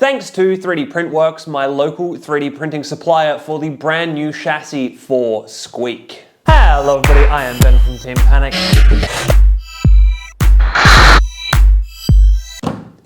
Thanks to 3D Printworks, my local 3D printing supplier for the brand new chassis for Squeak. Hello everybody, I am Ben from Team Panic.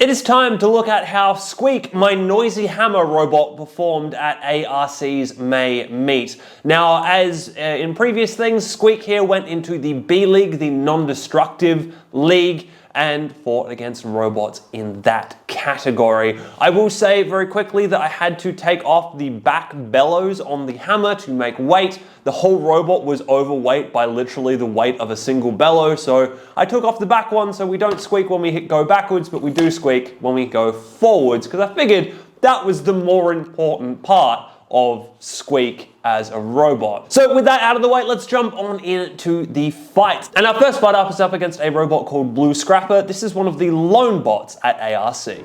It is time to look at how Squeak, my noisy hammer robot, performed at ARC's May meet. Now, as in previous things, Squeak here went into the B League, the non-destructive league, and fought against robots in that category. I will say very quickly that I had to take off the back bellows on the hammer to make weight. The whole robot was overweight by literally the weight of a single bellow, so I took off the back one so we don't squeak when we go backwards, but we do squeak when we go forwards, because I figured that was the more important part of Squeak as a robot. So with that out of the way, let's jump on into the fight. And our first fight up is up against a robot called Blue Scrapper. This is one of the lone bots at ARC.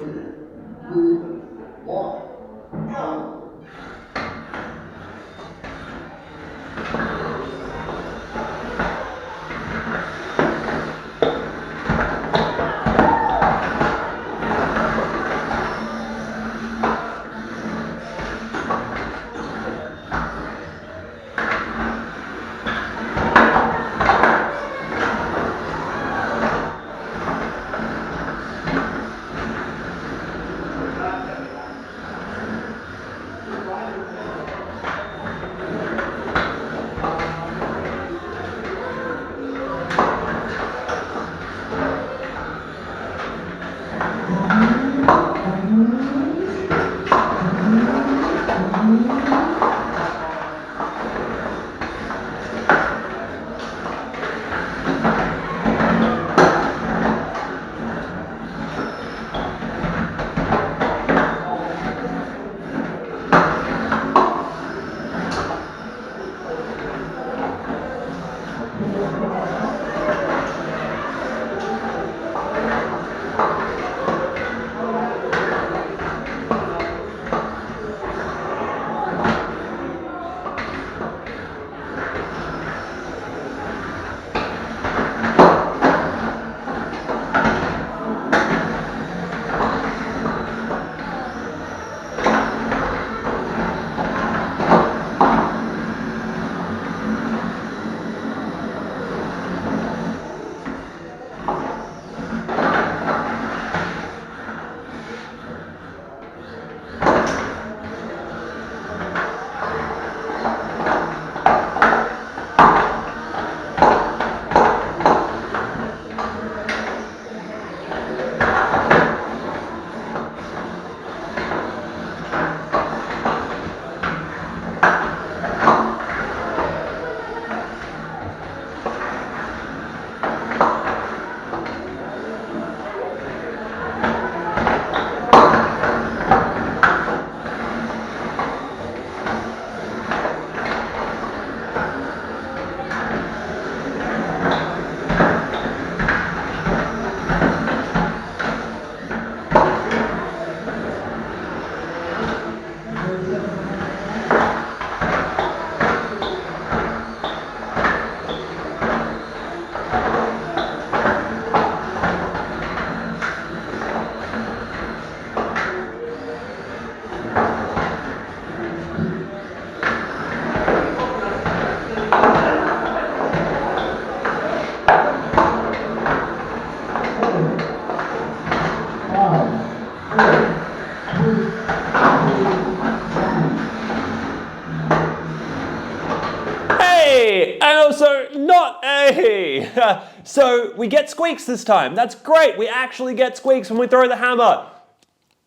And also not A. So we get squeaks this time. That's great. We actually get squeaks when we throw the hammer.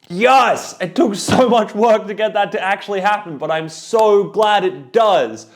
Yes, it took so much work to get that to actually happen, but I'm so glad it does.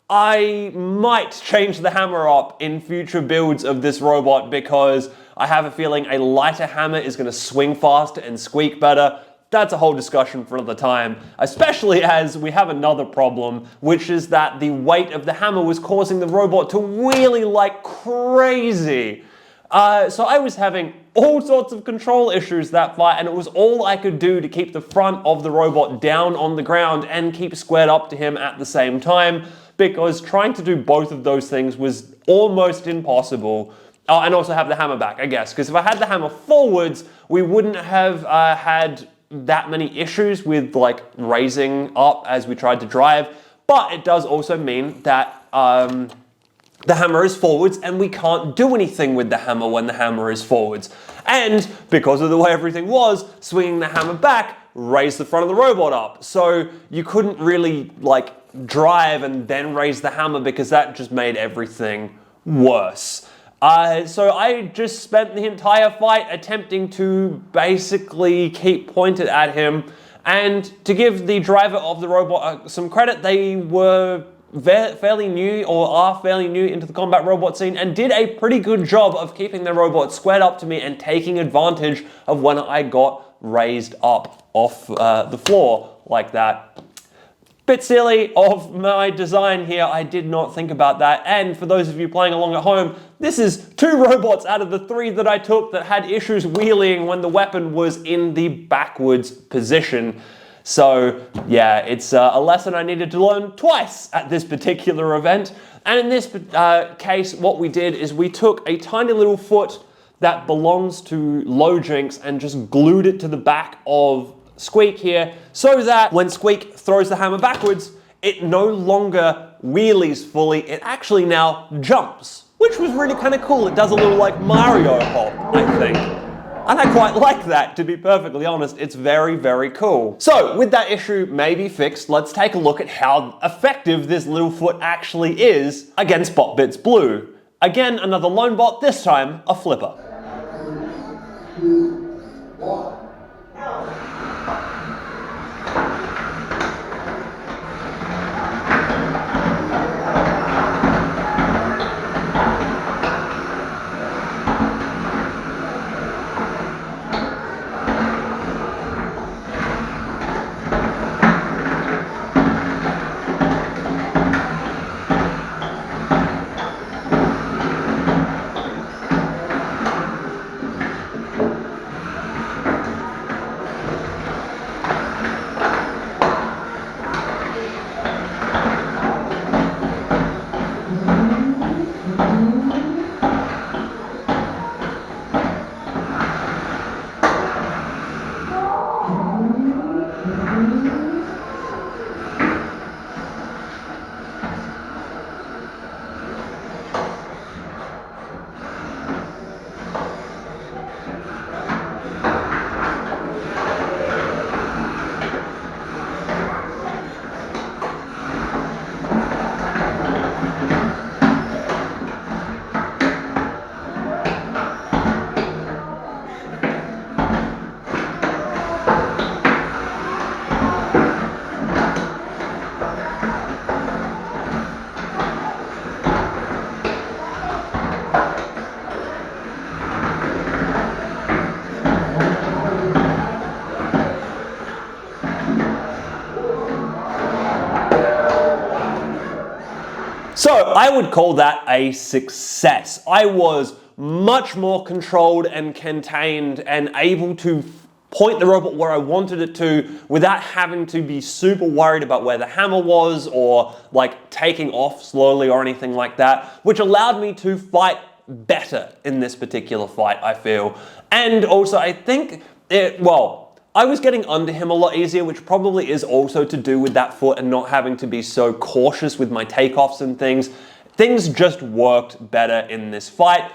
I might change the hammer up in future builds of this robot because I have a feeling a lighter hammer is going to swing faster and squeak better. That's a whole discussion for another time, especially as we have another problem, which is that the weight of the hammer was causing the robot to wheelie like crazy. So I was having all sorts of control issues that fight, and it was all I could do to keep the front of the robot down on the ground and keep squared up to him at the same time, because trying to do both of those things was almost impossible. And also have the hammer back, I guess, because if I had the hammer forwards, we wouldn't have had that many issues with like raising up as we tried to drive, but it does also mean that the hammer is forwards and we can't do anything with the hammer when the hammer is forwards. And because of the way everything was, swinging the hammer back raised the front of the robot up. So you couldn't really like drive and then raise the hammer because that just made everything worse. So I just spent the entire fight attempting to basically keep pointed at him. And to give the driver of the robot some credit, they were fairly new, or are fairly new into the combat robot scene, and did a pretty good job of keeping their robot squared up to me and taking advantage of when I got raised up off the floor like that. Bit silly of my design here, I did not think about that. And for those of you playing along at home, this is 2 robots out of the 3 that I took that had issues wheeling when the weapon was in the backwards position. So yeah, it's a lesson I needed to learn twice at this particular event. And in this case, what we did is we took a tiny little foot that belongs to Low Jinx and just glued it to the back of Squeak here, so that when Squeak throws the hammer backwards, it no longer wheelies fully, it actually now jumps, which was really kind of cool. It does a little like Mario hop, I think. And I quite like that, to be perfectly honest. It's very, very cool. So with that issue maybe fixed, let's take a look at how effective this little foot actually is against BotBits Blue. Again, another lone bot, this time a flipper. 2, 1. So I would call that a success. I was much more controlled and contained and able to point the robot where I wanted it to without having to be super worried about where the hammer was or like taking off slowly or anything like that, which allowed me to fight better in this particular fight, I feel. And also I think I was getting under him a lot easier, which probably is also to do with that foot and not having to be so cautious with my takeoffs and things. Things just worked better in this fight.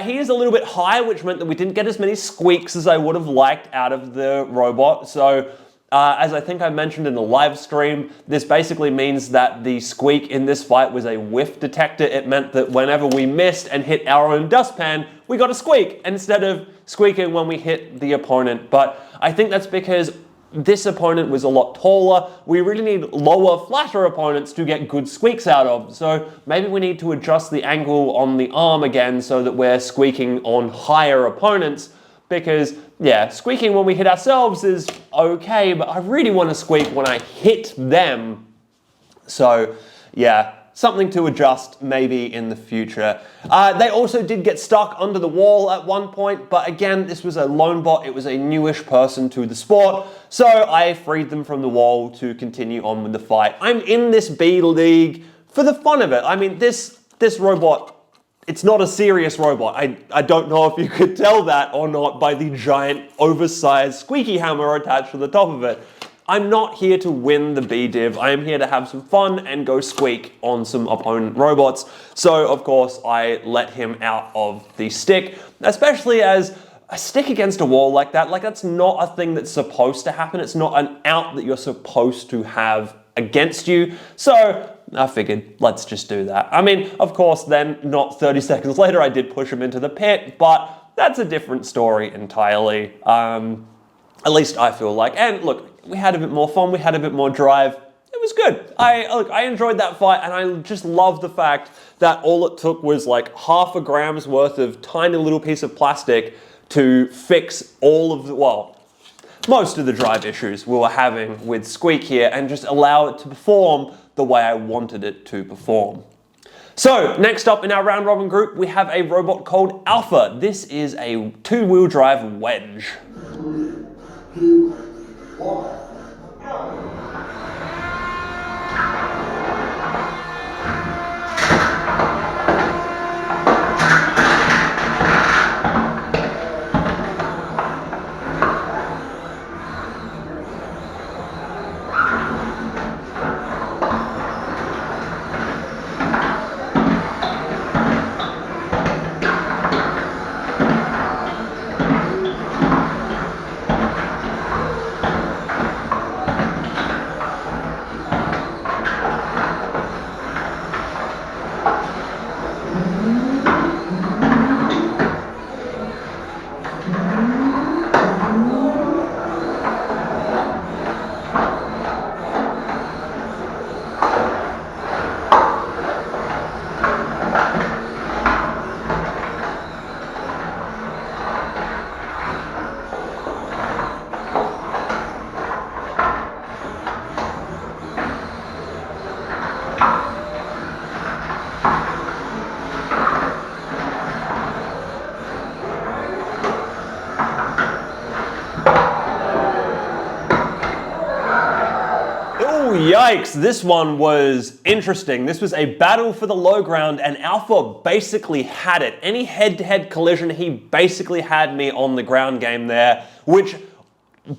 He is a little bit high, which meant that we didn't get as many squeaks as I would have liked out of the robot. So as I think I mentioned in the live stream, this basically means that the squeak in this fight was a whiff detector. It meant that whenever we missed and hit our own dustpan, we got a squeak instead of squeaking when we hit the opponent. But I think that's because this opponent was a lot taller. We really need lower, flatter opponents to get good squeaks out of. So maybe we need to adjust the angle on the arm again so that we're squeaking on higher opponents. Because, yeah, squeaking when we hit ourselves is okay, but I really want to squeak when I hit them. So, yeah, something to adjust maybe in the future. They also did get stuck under the wall at one point, but again, this was a lone bot. It was a newish person to the sport, so I freed them from the wall to continue on with the fight. I'm in this B League for the fun of it. I mean, this robot it's not a serious robot. I don't know if you could tell that or not by the giant oversized squeaky hammer attached to the top of it. I'm not here to win the B-Div. I am here to have some fun and go squeak on some opponent robots. So, of course, I let him out of the stick, especially as a stick against a wall like that, like that's not a thing that's supposed to happen. It's not an out that you're supposed to have against you. So I figured, let's just do that. I mean, of course, then not 30 seconds later, I did push him into the pit, but that's a different story entirely. At least I feel like. And look, we had a bit more fun, we had a bit more drive. It was good. I enjoyed that fight, and I just love the fact that all it took was like half a gram's worth of tiny little piece of plastic to fix all of the, well, most of the drive issues we were having with Squeak here and just allow it to perform the way I wanted it to perform. So, next up in our round robin group, we have a robot called Alpha. This is a two-wheel drive wedge. 2, 1, go! Yikes, this one was interesting. This was a battle for the low ground, and Alpha basically had it. Any head-to-head collision, he basically had me on the ground game there, which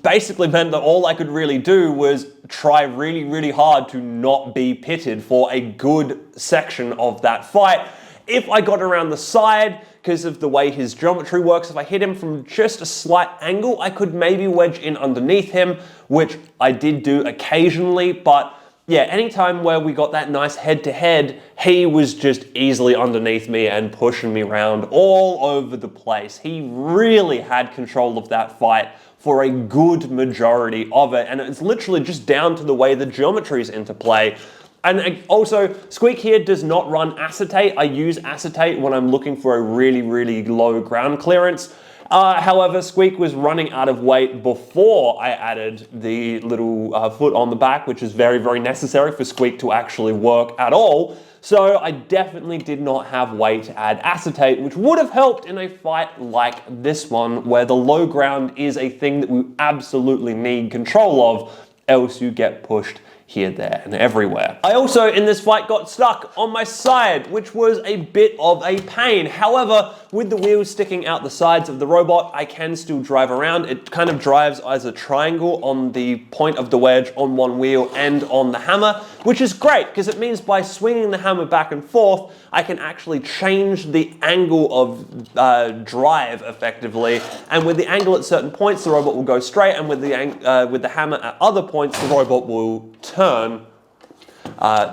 basically meant that all I could really do was try really, really hard to not be pitted for a good section of that fight. If I got around the side, because of the way his geometry works, if I hit him from just a slight angle, I could maybe wedge in underneath him, which I did do occasionally, but yeah, anytime where we got that nice head-to-head, he was just easily underneath me and pushing me around all over the place. He really had control of that fight for a good majority of it, and it's literally just down to the way the geometry's interplay. And also, Squeak here does not run acetate. I use acetate when I'm looking for a really, really low ground clearance. However, Squeak was running out of weight before I added the little foot on the back, which is very, very necessary for Squeak to actually work at all. So I definitely did not have weight to add acetate, which would have helped in a fight like this one, where the low ground is a thing that we absolutely need control of, else you get pushed here, there, and everywhere. I also, in this fight, got stuck on my side, which was a bit of a pain. However, with the wheels sticking out the sides of the robot, I can still drive around. It kind of drives as a triangle on the point of the wedge on one wheel and on the hammer, which is great, because it means by swinging the hammer back and forth, I can actually change the angle of drive effectively. And with the angle at certain points, the robot will go straight, and with the hammer at other points, the robot will turn.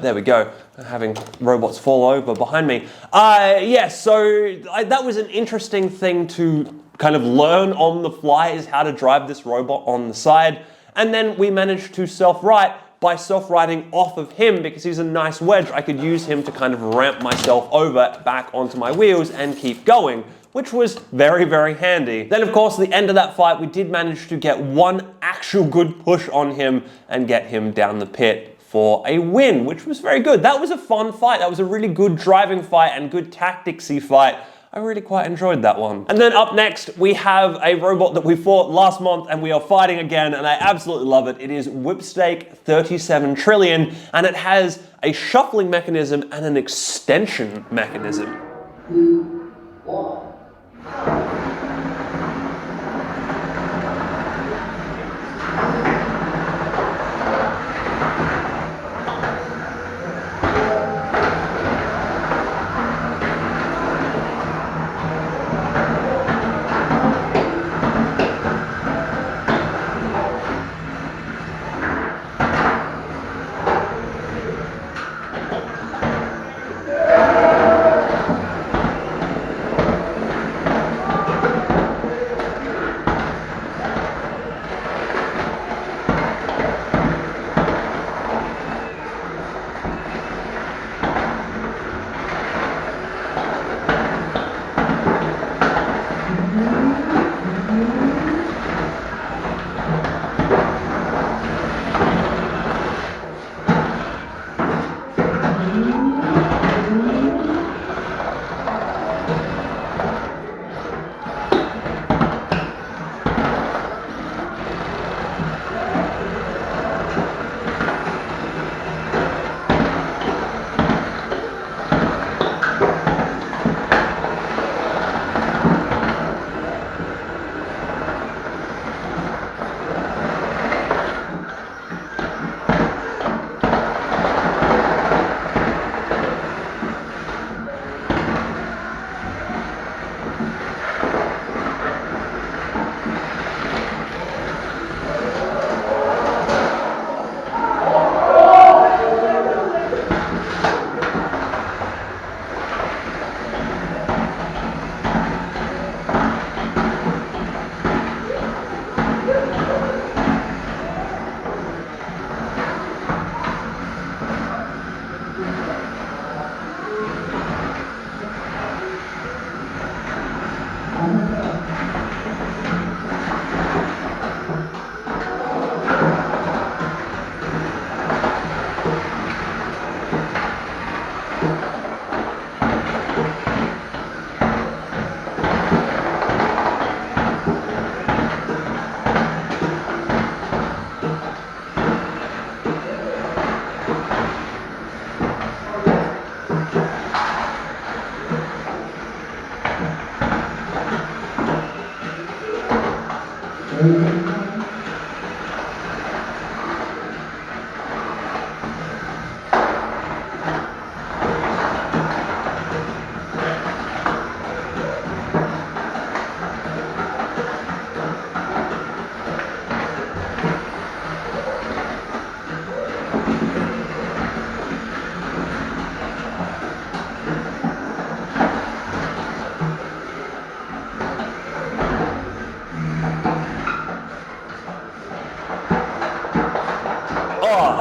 There we go, having robots fall over behind me. That was an interesting thing to kind of learn on the fly, is how to drive this robot on the side. And then we managed to self-right by self-righting off of him, because he's a nice wedge. I could use him to kind of ramp myself over back onto my wheels and keep going, which was very, very handy. Then, of course, at the end of that fight, we did manage to get one actual good push on him and get him down the pit for a win, which was very good. That was a fun fight. That was a really good driving fight and good tacticsy fight. I really quite enjoyed that one. And then up next, we have a robot that we fought last month, and we are fighting again, and I absolutely love it. It is Whipsnake 37 trillion, and it has a shuffling mechanism and an extension mechanism. 2, 1.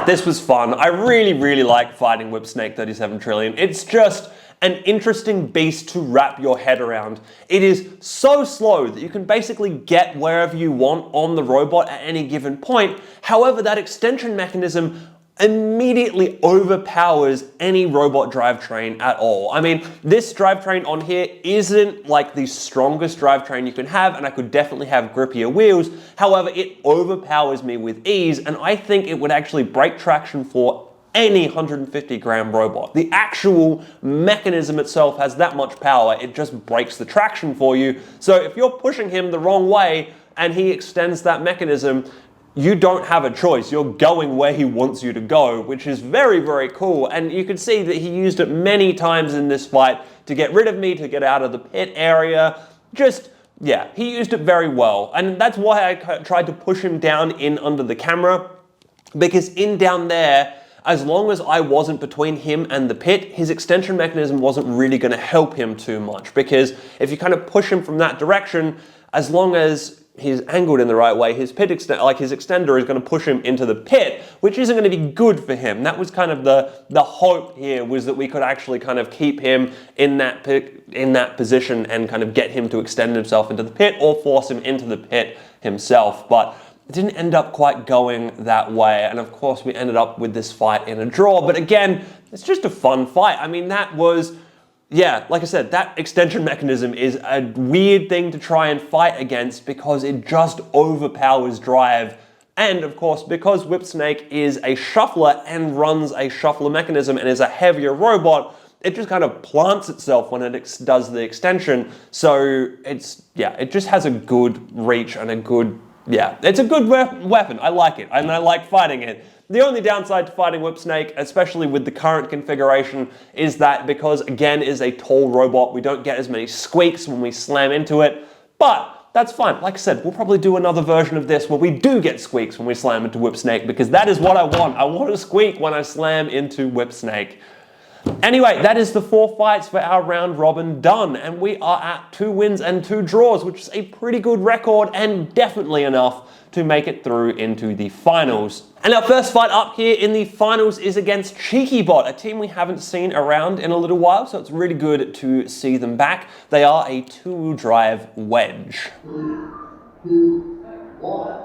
This was fun. I really like fighting Whipsnake 37 trillion. It's just an interesting beast to wrap your head around. It is so slow that you can basically get wherever you want on the robot at any given point. However, that extension mechanism immediately overpowers any robot drivetrain at all. I mean, this drivetrain on here isn't like the strongest drivetrain you can have, and I could definitely have grippier wheels. However, it overpowers me with ease, and I think it would actually break traction for any 150-gram robot. The actual mechanism itself has that much power, it just breaks the traction for you. So if you're pushing him the wrong way and he extends that mechanism, you don't have a choice. You're going where he wants you to go, which is very cool. And you can see that he used it many times in this fight to get rid of me, to get out of the pit area. Just, yeah, he used it very well. And that's why I tried to push him down in under the camera, because in down there, as long as I wasn't between him and the pit, his extension mechanism wasn't really going to help him too much, because if you kind of push him from that direction, as long as he's angled in the right way, his pit his extender is going to push him into the pit, which isn't going to be good for him. That was kind of the hope here, was that we could actually kind of keep him in that position and kind of get him to extend himself into the pit or force him into the pit himself. But it didn't end up quite going that way, and of course we ended up with this fight in a draw. But again, it's just a fun fight. I mean, that was, yeah, like I said, that extension mechanism is a weird thing to try and fight against because it just overpowers drive. And of course, because Whipsnake is a shuffler and runs a shuffler mechanism and is a heavier robot, it just kind of plants itself when it does the extension. So it just has a good reach and a good, it's a good weapon. I like it, and I like fighting it. The only downside to fighting Whipsnake, especially with the current configuration, is that because, again, it is a tall robot, we don't get as many squeaks when we slam into it, but that's fine. Like I said, we'll probably do another version of this where we do get squeaks when we slam into Whipsnake, because that is what I want. I want a squeak when I slam into Whipsnake. Anyway, that is the 4 fights for our round robin done, and we are at 2 wins and 2 draws, which is a pretty good record and definitely enough to make it through into the finals. And our first fight up here in the finals is against Cheekybot, a team we haven't seen around in a little while, so it's really good to see them back. They are a 2-wheel drive wedge. 3, 2, 1.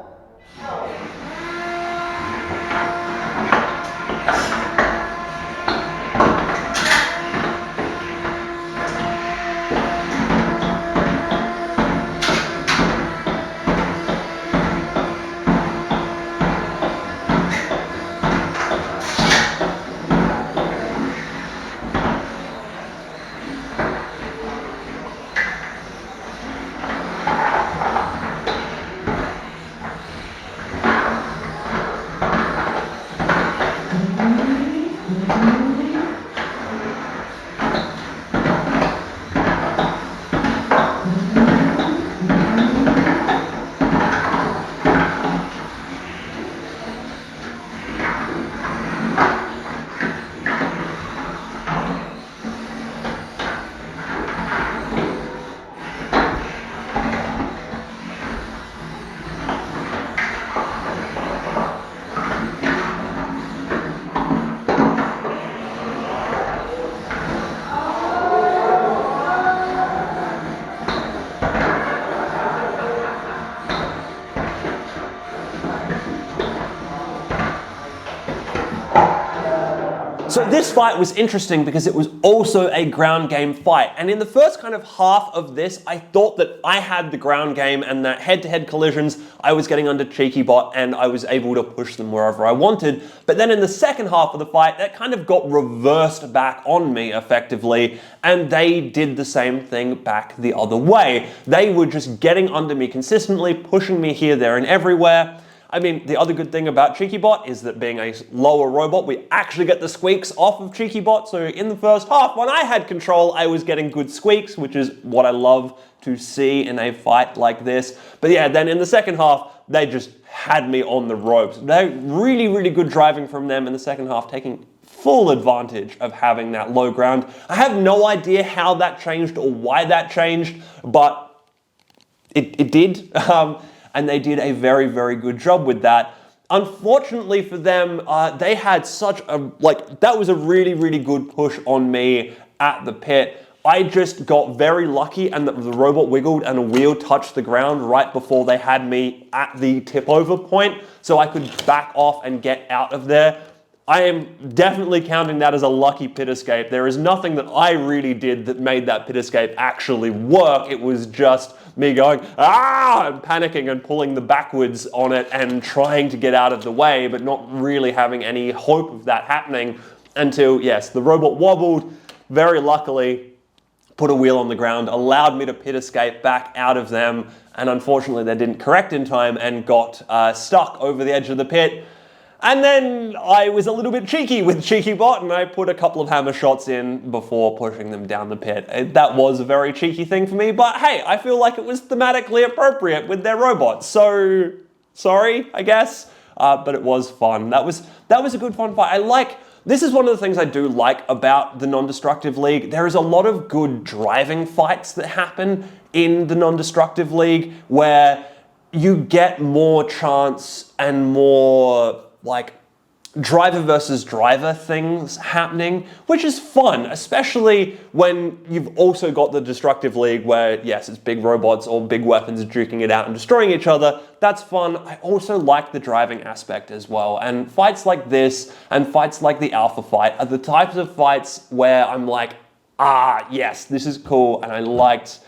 So this fight was interesting because it was also a ground game fight. And in the first kind of half of this, I thought that I had the ground game and that head-to-head collisions, I was getting under Cheekybot and I was able to push them wherever I wanted. But then in the second half of the fight, that kind of got reversed back on me effectively, and they did the same thing back the other way. They were just getting under me consistently, pushing me here, there, and everywhere. I mean, the other good thing about Cheekybot is that being a lower robot, we actually get the squeaks off of Cheekybot. So in the first half, when I had control, I was getting good squeaks, which is what I love to see in a fight like this. But yeah, then in the second half, they just had me on the ropes. They really, really good driving from them in the second half, taking full advantage of having that low ground. I have no idea how that changed or why that changed, but it did. And they did a very, very good job with that. Unfortunately for them, they had such a, that was a really, really good push on me at the pit. I just got very lucky and the robot wiggled and a wheel touched the ground right before they had me at the tip over point, so I could back off and get out of there. I am definitely counting that as a lucky pit escape. There is nothing that I really did that made that pit escape actually work. It was just me going, and panicking and pulling the backwards on it and trying to get out of the way, but not really having any hope of that happening until, yes, the robot wobbled, very luckily, put a wheel on the ground, allowed me to pit escape back out of them, and unfortunately they didn't correct in time and got stuck over the edge of the pit. And then I was a little bit cheeky with Cheekybot and I put a couple of hammer shots in before pushing them down the pit. That was a very cheeky thing for me, but hey, I feel like it was thematically appropriate with their robots. So, sorry, I guess, but it was fun. That was a good fun fight. This is one of the things I do like about the Non-Destructive League. There is a lot of good driving fights that happen in the Non-Destructive League where you get more chance and more driver versus driver things happening, which is fun, especially when you've also got the Destructive League where, yes, it's big robots or big weapons duking it out and destroying each other. That's fun. I also like the driving aspect as well. And fights like this and fights like the Alpha fight are the types of fights where I'm like, yes, this is cool. And I liked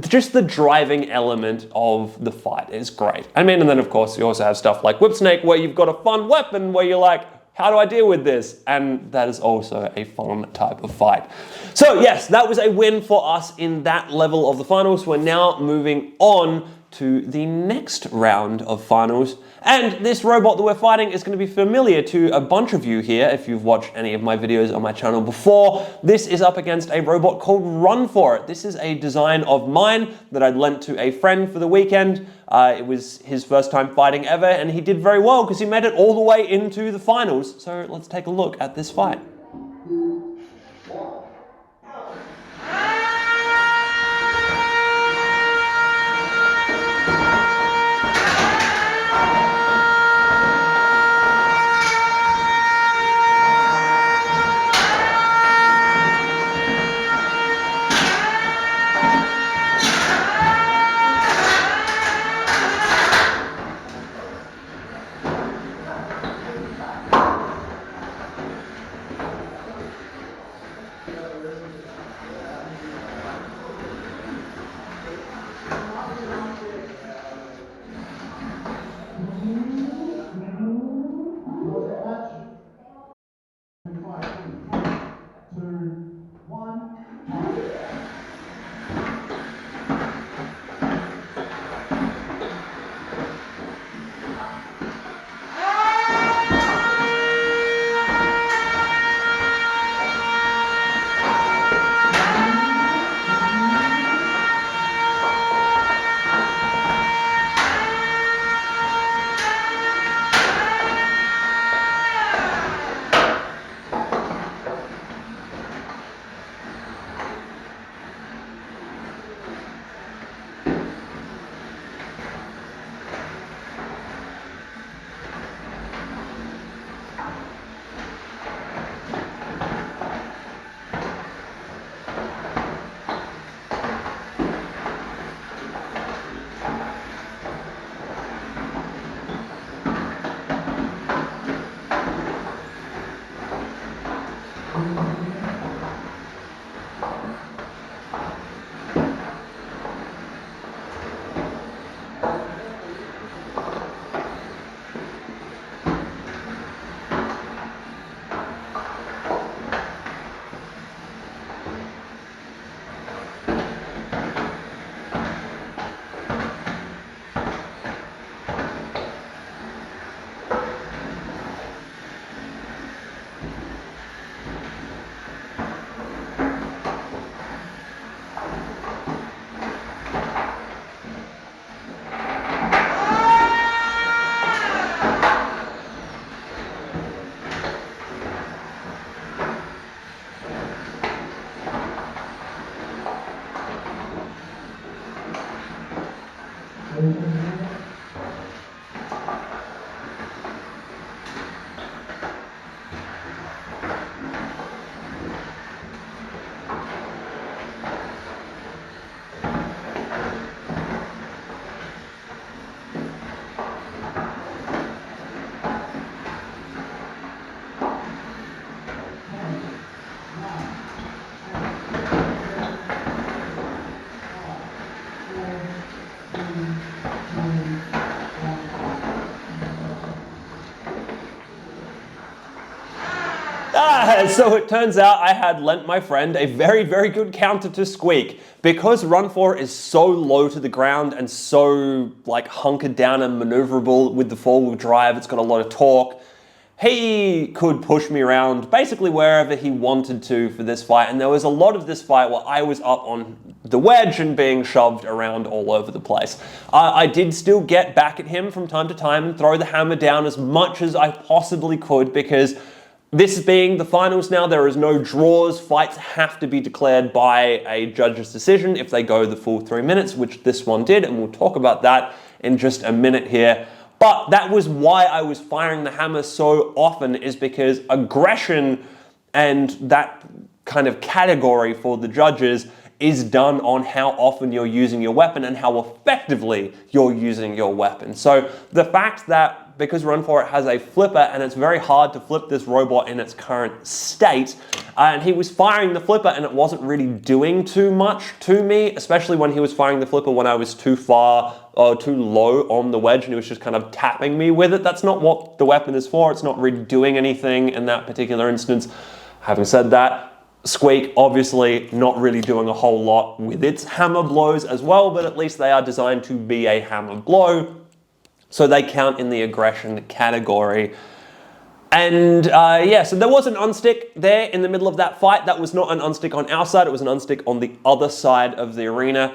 just the driving element of the fight is great. I mean, and then of course you also have stuff like Whipsnake where you've got a fun weapon where you're like, How do I deal with this? And that is also a fun type of fight. So yes, that was a win for us in that level of the finals. We're now moving on to the next round of finals. And this robot that we're fighting is going to be familiar to a bunch of you here if you've watched any of my videos on my channel before. This is up against a robot called Run For It. This is a design of mine that I'd lent to a friend for the weekend. It was his first time fighting ever, and he did very well because he made it all the way into the finals. So let's take a look at this fight. So it turns out I had lent my friend a very, very good counter to Squeak. Because Run For It is so low to the ground and so like hunkered down and maneuverable with the four-wheel drive, it's got a lot of torque. He could push me around basically wherever he wanted to for this fight, and there was a lot of this fight where I was up on the wedge and being shoved around all over the place. I did still get back at him from time to time and throw the hammer down as much as I possibly could, because this being the finals now, there is no draws. Fights have to be declared by a judge's decision if they go the full 3 minutes, which this one did, and we'll talk about that in just a minute here. But that was why I was firing the hammer so often, is because aggression and that kind of category for the judges is done on how often you're using your weapon and how effectively you're using your weapon. So the fact that because Run For It has a flipper and it's very hard to flip this robot in its current state, and he was firing the flipper and it wasn't really doing too much to me, especially when he was firing the flipper when I was too far or too low on the wedge, and he was just kind of tapping me with it. That's not what the weapon is for. It's not really doing anything in that particular instance. Having said that, Squeak obviously not really doing a whole lot with its hammer blows as well, but at least they are designed to be a hammer blow, so they count in the aggression category. And yeah, so there was an unstick there in the middle of that fight. That was not an unstick on our side, it was an unstick on the other side of the arena.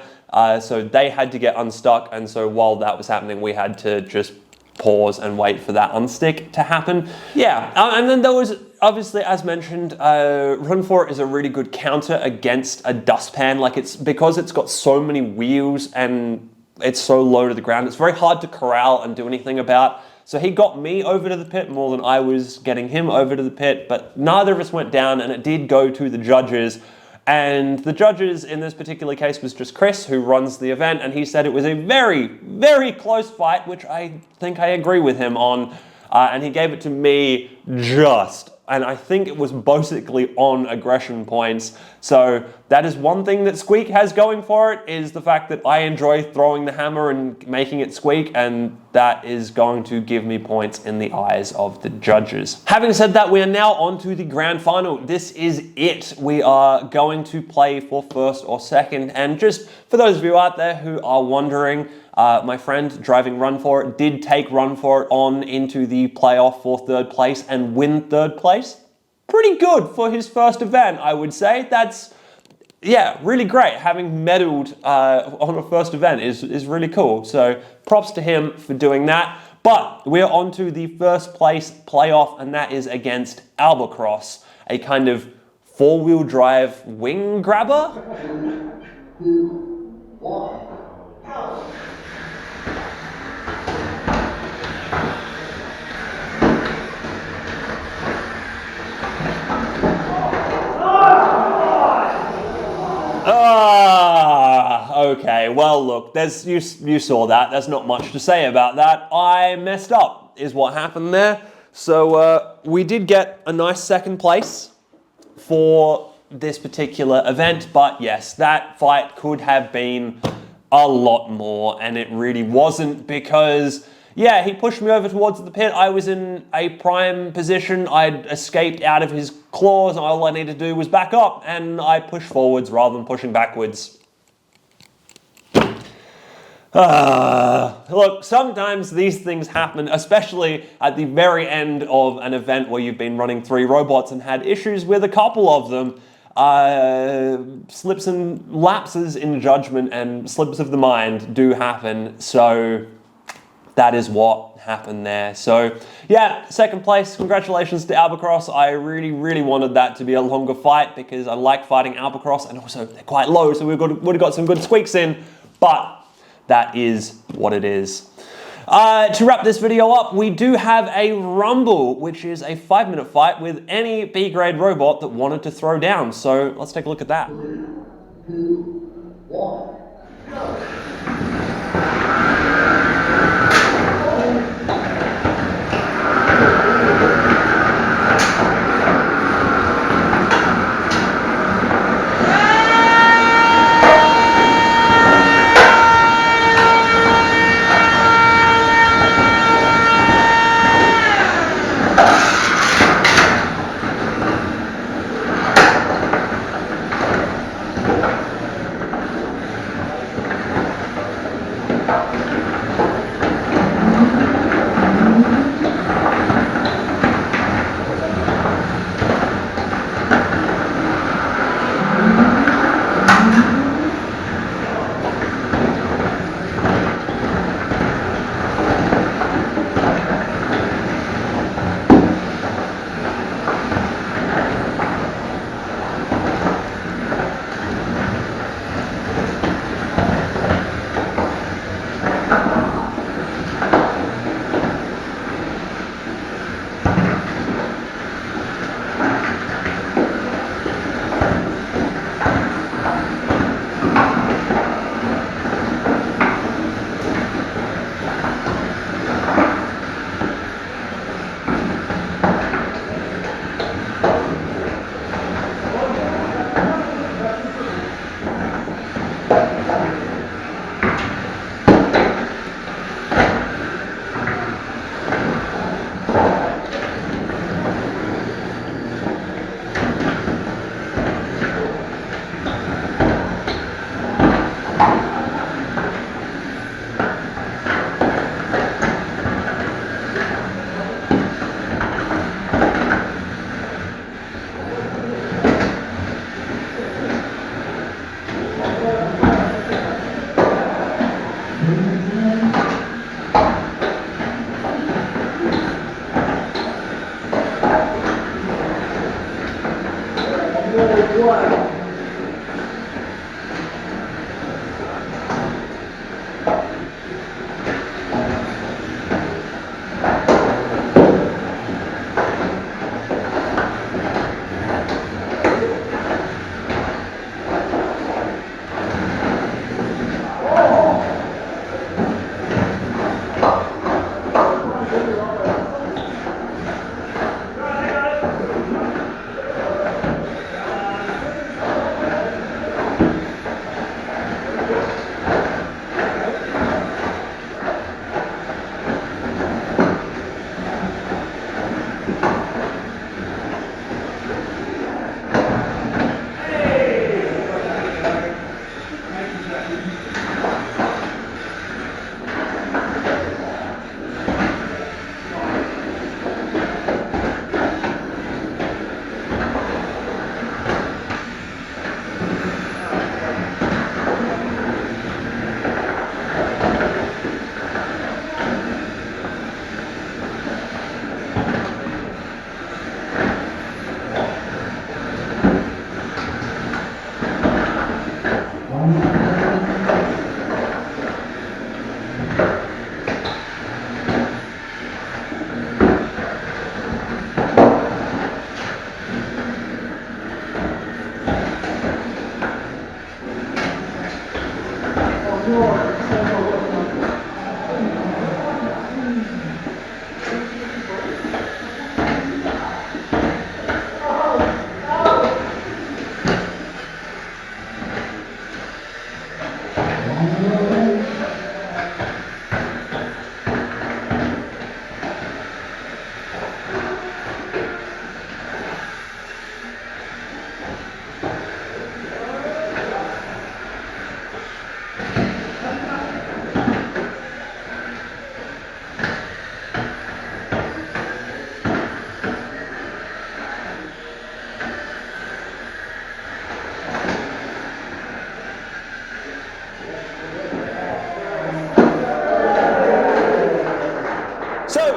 So they had to get unstuck, and so while that was happening, we had to just pause and wait for that unstick to happen. Yeah, and then there was, obviously, as mentioned, Run For It is a really good counter against a dustpan. Like, it's because it's got so many wheels and it's so low to the ground, it's very hard to corral and do anything about. So he got me over to the pit more than I was getting him over to the pit, but neither of us went down, and it did go to the judges. And the judges in this particular case was just Chris, who runs the event, and he said it was a very, very close fight, which I think I agree with him on. And he gave it to me just, and I think it was basically on aggression points. So that is one thing that Squeak has going for it, is the fact that I enjoy throwing the hammer and making it squeak, and that is going to give me points in the eyes of the judges. Having said that, we are now on to the grand final. This is it. We are going to play for first or second, and just for those of you out there who are wondering, my friend driving Run For It did take Run For It on into the playoff for third place and win third place. Pretty good for his first event, I would say. That's, yeah, really great. Having medaled on a first event is really cool. So props to him for doing that. But we're on to the first place playoff, and that is against Albacross, a kind of four-wheel drive wing grabber. 2, 1, go! Okay, well look, you saw that, there's not much to say about that. I messed up, is what happened there. So we did get a nice second place for this particular event, but yes, that fight could have been a lot more, and it really wasn't, because yeah, he pushed me over towards the pit. I was in a prime position. I'd escaped out of his claws, and all I needed to do was back up, and I pushed forwards rather than pushing backwards. Look, sometimes these things happen, especially at the very end of an event where you've been running 3 robots and had issues with a couple of them. Slips and lapses in judgment and slips of the mind do happen, so that is what happened there. So yeah, second place, congratulations to Albacross. I really, really wanted that to be a longer fight because I like fighting Albacross, and also they're quite low, so we would have got some good squeaks in, but that is what it is. To wrap this video up, we do have a rumble, which is a 5-minute fight with any B-grade robot that wanted to throw down. So let's take a look at that. 3, 2, 1, go!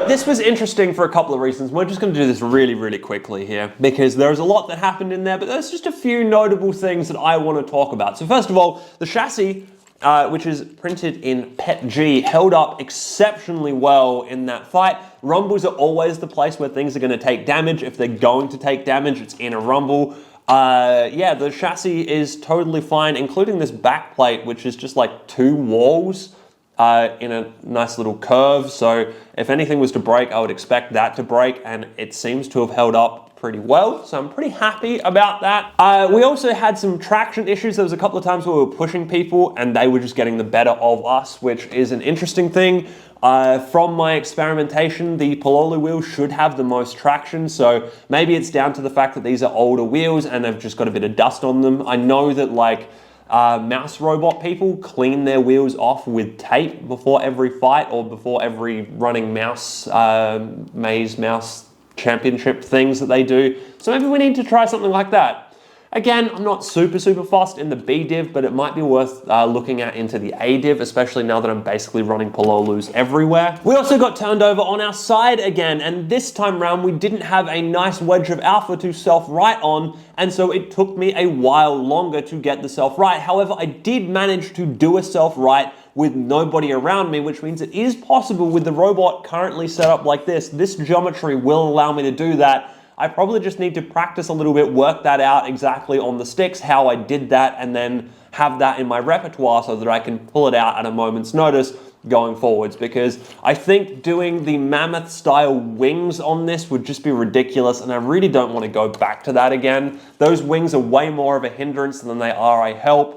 this was interesting for a couple of reasons. We're just going to do this really, really quickly here because there's a lot that happened in there, but there's just a few notable things that I want to talk about. So first of all, the chassis, which is printed in PETG, held up exceptionally well in that fight. Rumbles are always the place where things are going to take damage. If they're going to take damage, it's in a rumble. Yeah, the chassis is totally fine, including this back plate, which is just like 2 walls in a nice little curve. So if anything was to break, I would expect that to break, and it seems to have held up pretty well. So I'm pretty happy about that. We also had some traction issues. There was a couple of times where we were pushing people and they were just getting the better of us, which is an interesting thing. From my experimentation, the Pololo wheels should have the most traction, so maybe it's down to the fact that these are older wheels and they've just got a bit of dust on them. I know that like mouse robot people clean their wheels off with tape before every fight or before every running mouse, maze mouse championship things that they do. So maybe we need to try something like that. Again, I'm not super fussed in the B div, but it might be worth looking at into the A div, especially now that I'm basically running Pololus everywhere. We also got turned over on our side again, and this time round we didn't have a nice wedge of alpha to self-right on, and so it took me a while longer to get the self-right. However, I did manage to do a self-right with nobody around me, which means it is possible with the robot currently set up like this. This geometry will allow me to do that. I probably just need to practice a little bit, work that out exactly on the sticks, how I did that, and then have that in my repertoire so that I can pull it out at a moment's notice going forwards, because I think doing the mammoth style wings on this would just be ridiculous, and I really don't want to go back to that again. Those wings are way more of a hindrance than they are a help.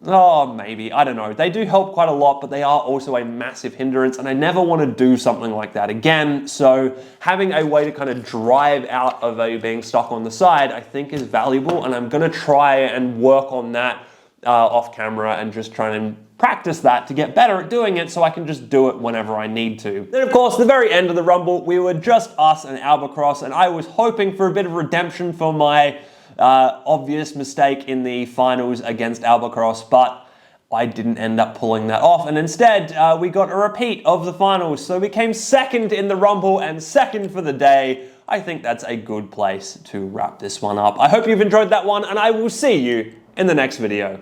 Oh, maybe, I don't know. They do help quite a lot, but they are also a massive hindrance, and I never want to do something like that again. So having a way to kind of drive out of being stuck on the side, I think is valuable, and I'm going to try and work on that off camera and just try and practice that to get better at doing it so I can just do it whenever I need to. Then of course, the very end of the rumble, we were just us and Albacross, and I was hoping for a bit of redemption for my obvious mistake in the finals against Albacross, but I didn't end up pulling that off, and instead we got a repeat of the finals, so we came second in the rumble and second for the day. I think that's a good place to wrap this one up. I hope you've enjoyed that one, and I will see you in the next video.